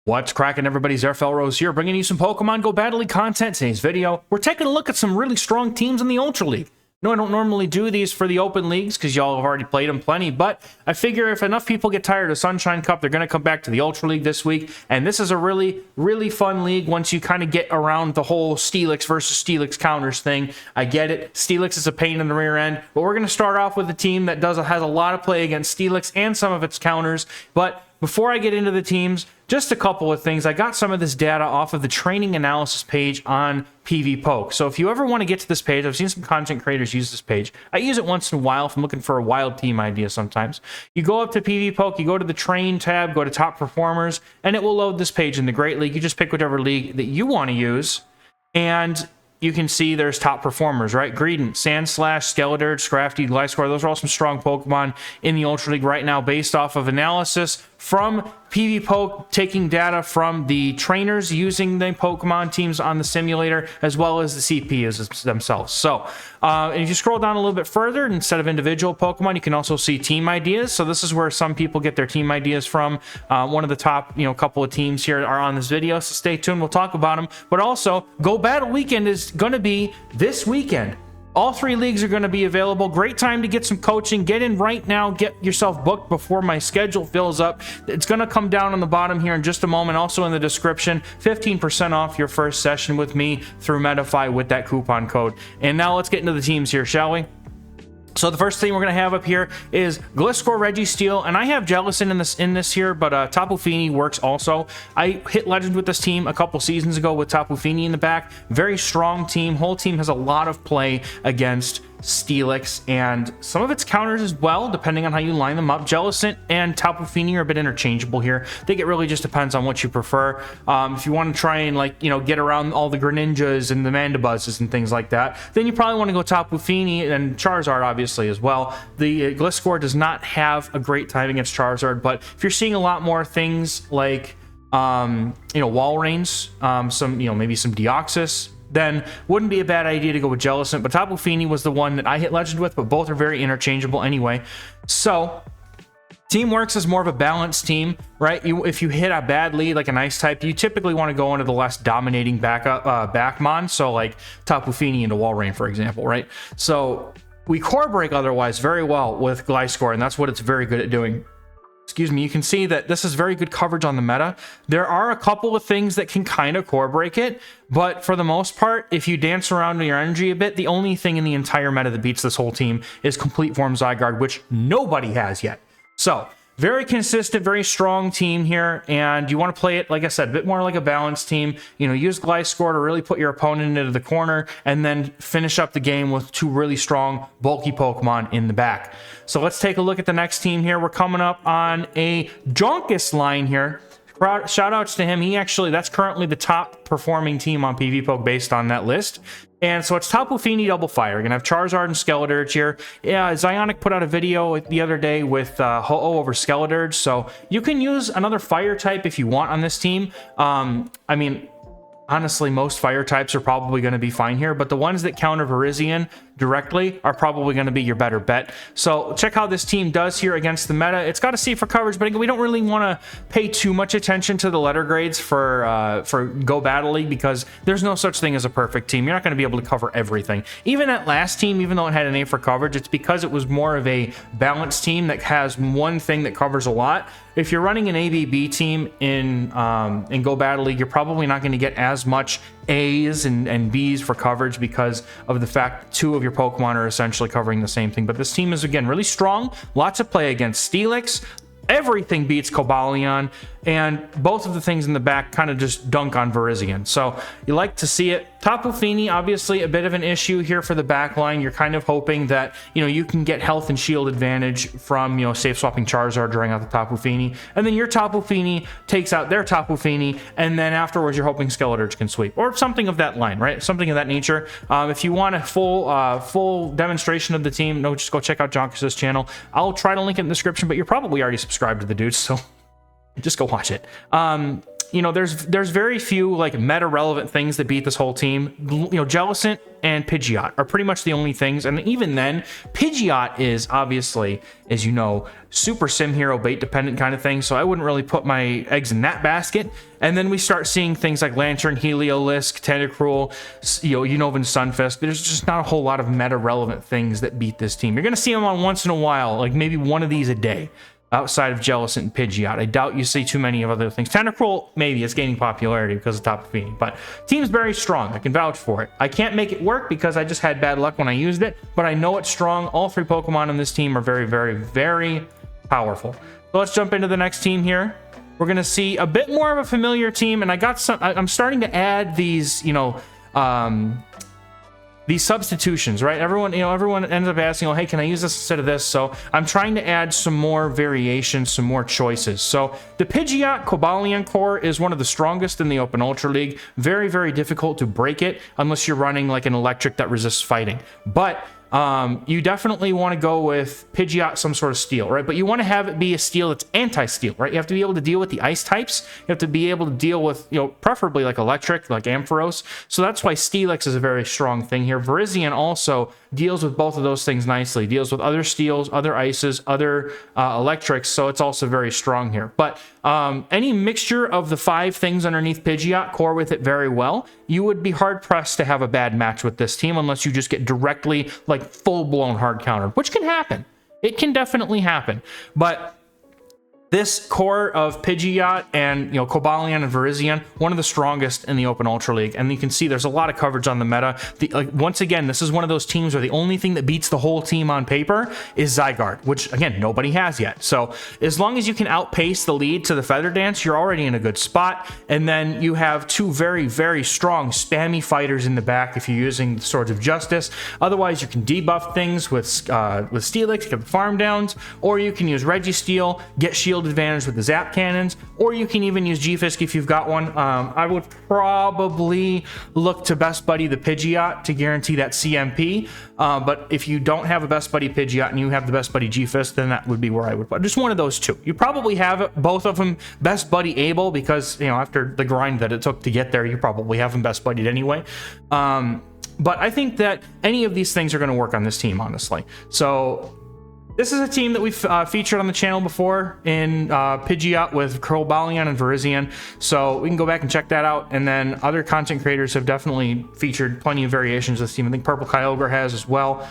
What's cracking, everybody? XehrFelrose here, bringing you some Pokemon Go Battle League content. Today's video, we're taking a look at some really strong teams in the Ultra League. No, I don't normally do these for the open leagues because y'all have already played them plenty, but I figure if enough people get tired of Sunshine Cup, they're going to come back to the Ultra League this week, and this is a really, really fun league once you kind of get around the whole Steelix versus Steelix counters thing. I get it. Steelix is a pain in the rear end, but we're going to start off with a team that has a lot of play against Steelix and some of its counters, but before I get into the teams, just a couple of things. I got some of this data off of the training analysis page on PvPoke. So if you ever want to get to this page, I've seen some content creators use this page. I use it once in a while if I'm looking for a wild team idea sometimes. You go up to PvPoke, you go to the train tab, go to top performers, and it will load this page in the Great League. You just pick whatever league that you want to use, and you can see there's top performers, right? Greedent, Sandslash, Skeledirge, Scrafty, Gliscor, those are all some strong Pokemon in the Ultra League right now based off of analysis from PvPoke, taking data from the trainers using the Pokemon teams on the simulator, as well as the CPUs themselves. So, and if you scroll down a little bit further, instead of individual Pokemon, you can also see team ideas. So this is where some people get their team ideas from. One of the top, couple of teams here are on this video, so stay tuned. We'll talk about them. But also, Go Battle Weekend is going to be this weekend. All three leagues are going to be available. Great time to get some coaching. Get in right now. Get yourself booked before my schedule fills up. It's going to come down on the bottom here in just a moment. Also in the description, 15% off your first session with me through Medify with that coupon code. And now let's get into the teams here, shall we? So the first thing we're going to have up here is Gliscor, Registeel, and I have Jellicent in this here, but Topofini works also. I hit Legend with this team a couple seasons ago with Topofini in the back. Very strong team. Whole team has a lot of play against Steelix and some of its counters as well, depending on how you line them up. Jellicent and Topofini are a bit interchangeable here. I think it really just depends on what you prefer. If you want to try and get around all the Greninjas and the Mandabuzzes and things like that, then you probably want to go Topofini and Charizard obviously as well. The Gliscor does not have a great time against Charizard, but if you're seeing a lot more things like Walreins, maybe some Deoxys, then wouldn't be a bad idea to go with Jellicent. But Topofini was the one that I hit Legend with, but both are very interchangeable anyway. So team works as more of a balanced team, right? If you hit a bad lead, like an ice type, you typically want to go into the less dominating backmon, so like Topofini into Walrein, for example, right? So we core break otherwise very well with Gliscor, and that's what it's very good at doing. Excuse me, you can see that this is very good coverage on the meta. There are a couple of things that can kind of core break it, but for the most part, if you dance around with your energy a bit, the only thing in the entire meta that beats this whole team is Complete Form Zygarde, which nobody has yet. So, very consistent, very strong team here, and you want to play it, like I said, a bit more like a balanced team. Use Gliscor to really put your opponent into the corner, and then finish up the game with two really strong, bulky Pokemon in the back. So let's take a look at the next team here. We're coming up on a Jonkis line here. Shout outs to him. That's currently the top performing team on PvPoke based on that list. And so it's Topofini Double Fire. You're going to have Charizard and Skeledirge here. Yeah, Zionic put out a video the other day with Ho-Oh over Skeledirge. So you can use another fire type if you want on this team. Honestly, most fire types are probably going to be fine here, but the ones that counter Virizion directly are probably going to be your better bet. So check how this team does here against the meta. It's got a C for coverage, but we don't really want to pay too much attention to the letter grades for Go Battle League because there's no such thing as a perfect team. You're not going to be able to cover everything. Even that last team, even though it had an A for coverage, it's because it was more of a balanced team that has one thing that covers a lot. If you're running an ABB team in Go Battle League, you're probably not going to get as much A's and B's for coverage because of the fact two of your Pokemon are essentially covering the same thing. But this team is, again, really strong. Lots of play against Steelix. Everything beats Cobalion, and both of the things in the back kind of just dunk on Virizion. So you like to see it. Topofini, obviously a bit of an issue here for the back line. You're kind of hoping that, you can get health and shield advantage from, safe swapping Charizard, drawing out the Topofini, and then your Topofini takes out their Topofini, and then afterwards you're hoping Skeledirge can sweep, or something of that line, right? Something of that nature. If you want a full demonstration of the team, just go check out Jonkis' channel. I'll try to link it in the description, but you're probably already subscribed to the dude, so just go watch it. there's very few like meta relevant things that beat this whole team. Jellicent and Pidgeot are pretty much the only things, and even then, Pidgeot is obviously, as you know, super sim hero bait dependent kind of thing, so I wouldn't really put my eggs in that basket. And then we start seeing things like Lantern, Heliolisk, Tentacruel, Unova, Sunfist. There's just not a whole lot of meta relevant things that beat this team. You're gonna see them on once in a while, like maybe one of these a day. Outside of Jellicent and Pidgeot, I doubt you see too many of other things. Tentacruel, maybe it's gaining popularity because of Topofini, but team's very strong. I can vouch for it. I can't make it work because I just had bad luck when I used it, but I know it's strong. All 3 Pokemon in this team are very, very, very powerful. So let's jump into the next team here. We're gonna see a bit more of a familiar team, and I'm starting to add these, these substitutions, right? Everyone ends up asking, hey, can I use this instead of this? So I'm trying to add some more variations, some more choices. So the Pidgeot Cobalion core is one of the strongest in the Open Ultra League. Very, very difficult to break it unless you're running like an electric that resists fighting. But you definitely want to go with Pidgeot, some sort of steel, right? But you want to have it be a steel that's anti-steel, right? You have to be able to deal with the ice types. You have to be able to deal with, preferably like electric, like Ampharos. So that's why Steelix is a very strong thing here. Virizion also deals with both of those things nicely. Deals with other steels, other ices, other electrics. So it's also very strong here. But any mixture of the 5 things underneath Pidgeot core with it very well, you would be hard-pressed to have a bad match with this team unless you just get directly, like, full-blown hard countered, which can happen. It can definitely happen. But this core of Pidgeot and Cobalion and Virizion, one of the strongest in the Open Ultra League, and you can see there's a lot of coverage on the meta. Once again, this is one of those teams where the only thing that beats the whole team on paper is Zygarde, which again nobody has yet. So as long as you can outpace the lead to the Feather Dance, you're already in a good spot. And then you have 2 very, very strong spammy fighters in the back if you're using the Swords of Justice. Otherwise, you can debuff things with Steelix, get the farm downs, or you can use Registeel, get shield advantage with the Zap Cannons, or you can even use G-Fisk if you've got one. I would probably look to Best Buddy the Pidgeot to guarantee that CMP, but if you don't have a Best Buddy Pidgeot and you have the Best Buddy G-Fisk, then that would be where I would put just one of those 2. You probably have both of them Best Buddy able because, after the grind that it took to get there, you probably have them Best Buddied anyway. But I think that any of these things are going to work on this team, honestly. So this is a team that we've featured on the channel before in Pidgeot with Cobalion and Virizion, so we can go back and check that out. And then other content creators have definitely featured plenty of variations of this team. I think Purple Kyogre has as well.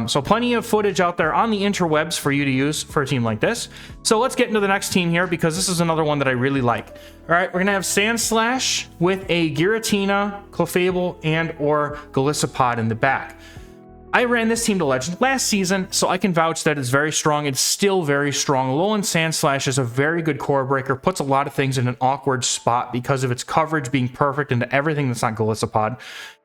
So plenty of footage out there on the interwebs for you to use for a team like this. So let's get into the next team here because this is another one that I really like. All right, we're going to have Sandslash with a Giratina, Clefable, and or Golisopod in the back. I ran this team to Legend last season, so I can vouch that it's very strong. It's still very strong. Alolan Sandslash is a very good core breaker, puts a lot of things in an awkward spot because of its coverage being perfect into everything that's not Golisopod.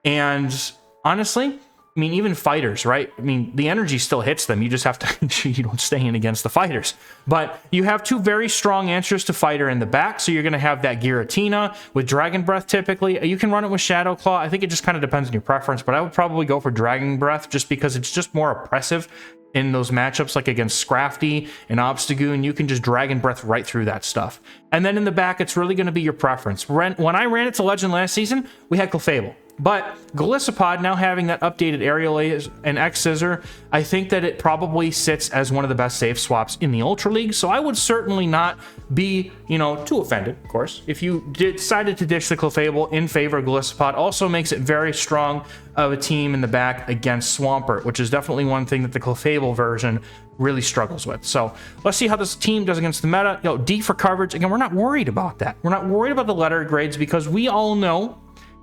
And honestly, even fighters, right? The energy still hits them. You just have to, you don't stay in against the fighters. But you have 2 very strong answers to fighter in the back. So you're going to have that Giratina with Dragon Breath typically. You can run it with Shadow Claw. I think it just kind of depends on your preference, but I would probably go for Dragon Breath just because it's just more oppressive in those matchups, like against Scrafty and Obstagoon. You can just Dragon Breath right through that stuff. And then in the back, it's really going to be your preference. When I ran it to Legend last season, we had Clefable. But Golisopod, now having that updated Aerial Ace and X-Scissor, I think that it probably sits as one of the best safe swaps in the Ultra League. So I would certainly not be, too offended, of course, if you decided to ditch the Clefable in favor of Golisopod. Also makes it very strong of a team in the back against Swampert, which is definitely one thing that the Clefable version really struggles with. So let's see how this team does against the meta. D for coverage. Again, we're not worried about that. We're not worried about the letter grades because we all know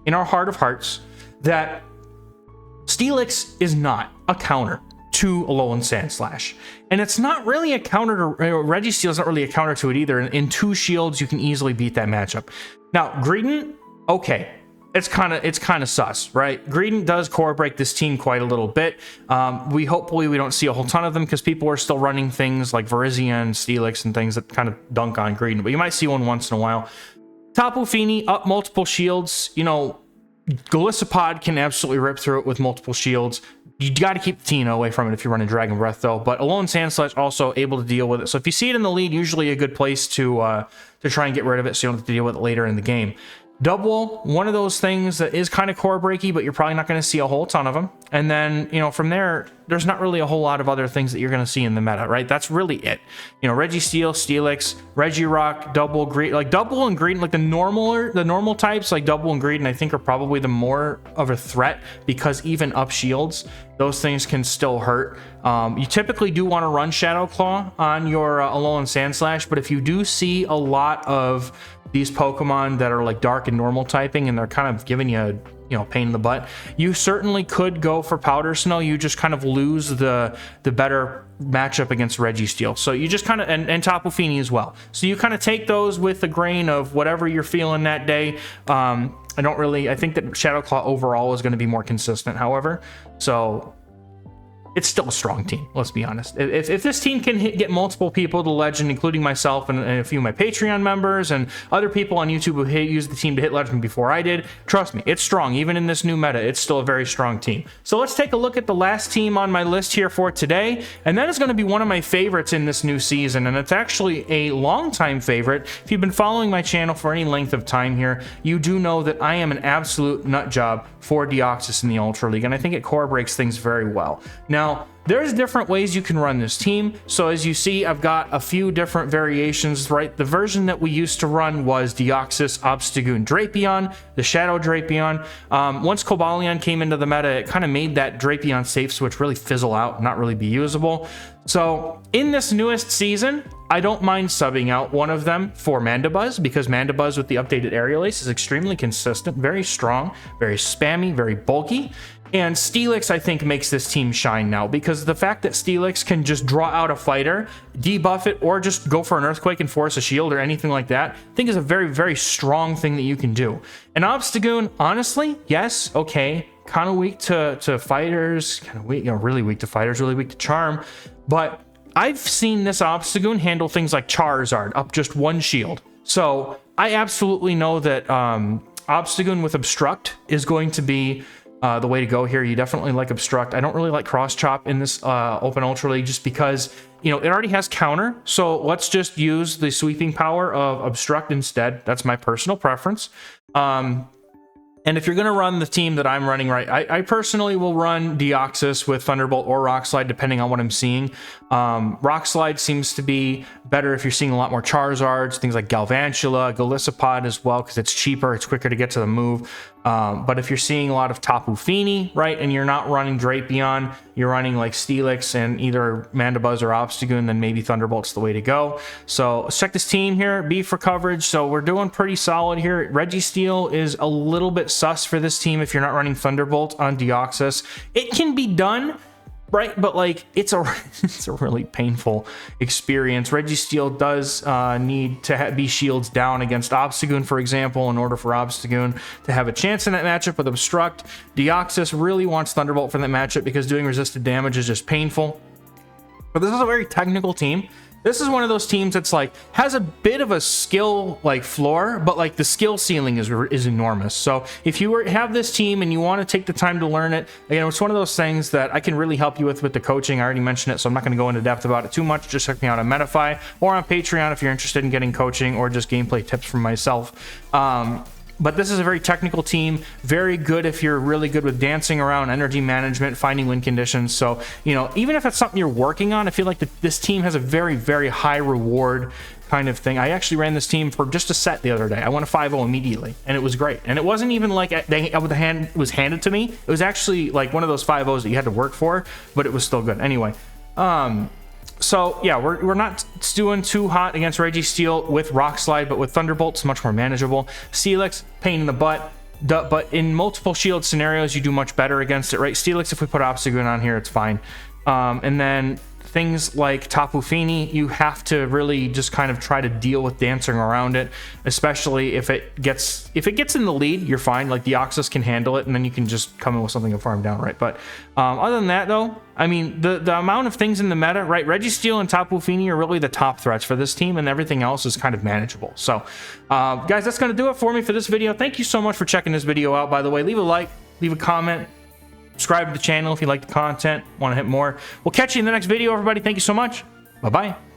in our heart of hearts that Steelix is not a counter to Alolan Sandslash. And it's not really a counter to Registeel is not really a counter to it either. In 2 shields, you can easily beat that matchup. Now, Greedent, okay. It's kind of sus, right? Greedent does core break this team quite a little bit. Hopefully we don't see a whole ton of them because people are still running things like Virizion, Steelix, and things that kind of dunk on Greedent, but you might see one once in a while. Topofini up multiple shields, Golisopod can absolutely rip through it with multiple shields. You got to keep the Tino away from it if you're running Dragon Breath, though. But Alolan Sandslash also able to deal with it. So if you see it in the lead, usually a good place to try and get rid of it so you don't have to deal with it later in the game. Double, one of those things that is kind of core breaky, but you're probably not going to see a whole ton of them. And then, you know, from there, there's not really a whole lot of other things that you're going to see in the meta, right? That's really it. You know, Registeel, Steelix, Regirock, Double, Greed, like Double and Greed, like the normal types, like Double and Greed, and I think are probably the more of a threat because even up shields, those things can still hurt. You typically do want to run Shadow Claw on your Alolan Sandslash, but if you do see a lot of these Pokemon that are like dark and normal typing and they're kind of giving you, you know, pain in the butt, you certainly could go for Powder Snow. You just kind of lose the better matchup against Registeel. So you just kind of, and Topofini as well. So you kind of take those with a grain of whatever you're feeling that day. I think that Shadow Claw overall is going to be more consistent, however. So it's still a strong team, let's be honest. If this team can get multiple people to Legend, including myself and a few of my Patreon members and other people on YouTube who used the team to hit Legend before I did, trust me, it's strong. Even in this new meta, it's still a very strong team. So let's take a look at the last team on my list here for today, and that is going to be one of my favorites in this new season, and it's actually a long-time favorite. If you've been following my channel for any length of time here, you do know that I am an absolute nut job for Deoxys in the Ultra League, and I think it core breaks things very well. Now, there's different ways you can run this team. So as you see, I've got a few different variations, right? The version that we used to run was Deoxys, Obstagoon, Drapion, the Shadow Drapion. Once Cobalion came into the meta, it kind of made that Drapion safe switch really fizzle out, not really be usable. So in this newest season, I don't mind subbing out one of them for Mandibuzz, because Mandibuzz with the updated Aerial Ace is extremely consistent, very strong, very spammy, very bulky. And Steelix, I think, makes this team shine now, because the fact that Steelix can just draw out a fighter, debuff it, or just go for an Earthquake and force a shield or anything like that, I think is a very, very strong thing that you can do. And Obstagoon, honestly, yes, okay, kind of weak to fighters, kind of weak, you know, really weak to fighters, really weak to Charm, but I've seen this Obstagoon handle things like Charizard up just one shield. So I absolutely know that Obstagoon with Obstruct is going to be the way to go here. You definitely like Obstruct. I don't really like Cross Chop in this Open Ultra League just because, you know, it already has counter. So let's just use the sweeping power of Obstruct instead. That's my personal preference. And if you're going to run the team that I'm running, right, I personally will run Deoxys with Thunderbolt or Rock Slide, depending on what I'm seeing. Rock Slide seems to be better if you're seeing a lot more Charizards, things like Galvantula, Golisopod as well, because it's cheaper, it's quicker to get to the move. But if you're seeing a lot of Topofini, right, and you're not running Drapion, you're running like Steelix and either Mandibuzz or Obstagoon, then maybe Thunderbolt's the way to go. So let's check this team here. B for coverage. So we're doing pretty solid here. Registeel is a little bit sus for this team if you're not running Thunderbolt on Deoxys. It can be done, right? But like it's a really painful experience. Registeel does need to be shields down against Obstagoon, for example, in order for Obstagoon to have a chance in that matchup with Obstruct. Deoxys really wants Thunderbolt for that matchup because doing resisted damage is just painful. But this is a very technical team. This is one of those teams that's like has a bit of a skill like floor, but like the skill ceiling is enormous. So if you have this team and you want to take the time to learn it, you know, it's one of those things that I can really help you with the coaching. I already mentioned it, so I'm not going to go into depth about it too much. Just check me out on Metafy or on Patreon if you're interested in getting coaching or just gameplay tips from myself. But this is a very technical team, very good if you're really good with dancing around, energy management, finding win conditions. So, you know, even if it's something you're working on, I feel like this team has a very, very high reward kind of thing. I actually ran this team for just a set the other day. I won a 5-0 immediately, and it was great. And it wasn't even like it was handed to me. It was actually like one of those 5-0s that you had to work for, but it was still good. Anyway, so yeah, we're not doing too hot against Registeel with Rock Slide, but with Thunderbolt, it's much more manageable. Steelix, pain in the butt, but in multiple shield scenarios, you do much better against it, right? Steelix, if we put Obstagoon on here, it's fine. And then things like Topofini, you have to really just kind of try to deal with dancing around it, especially if it gets in the lead, you're fine. Like Deoxys can handle it, and then you can just come in with something and farm down, right? But other than that, though, I mean, the amount of things in the meta, right? Registeel and Topofini are really the top threats for this team, and everything else is kind of manageable. So, guys, that's going to do it for me for this video. Thank you so much for checking this video out. By the way, leave a like, leave a comment, subscribe to the channel if you like the content, want to hit more. We'll catch you in the next video, everybody. Thank you so much. Bye-bye.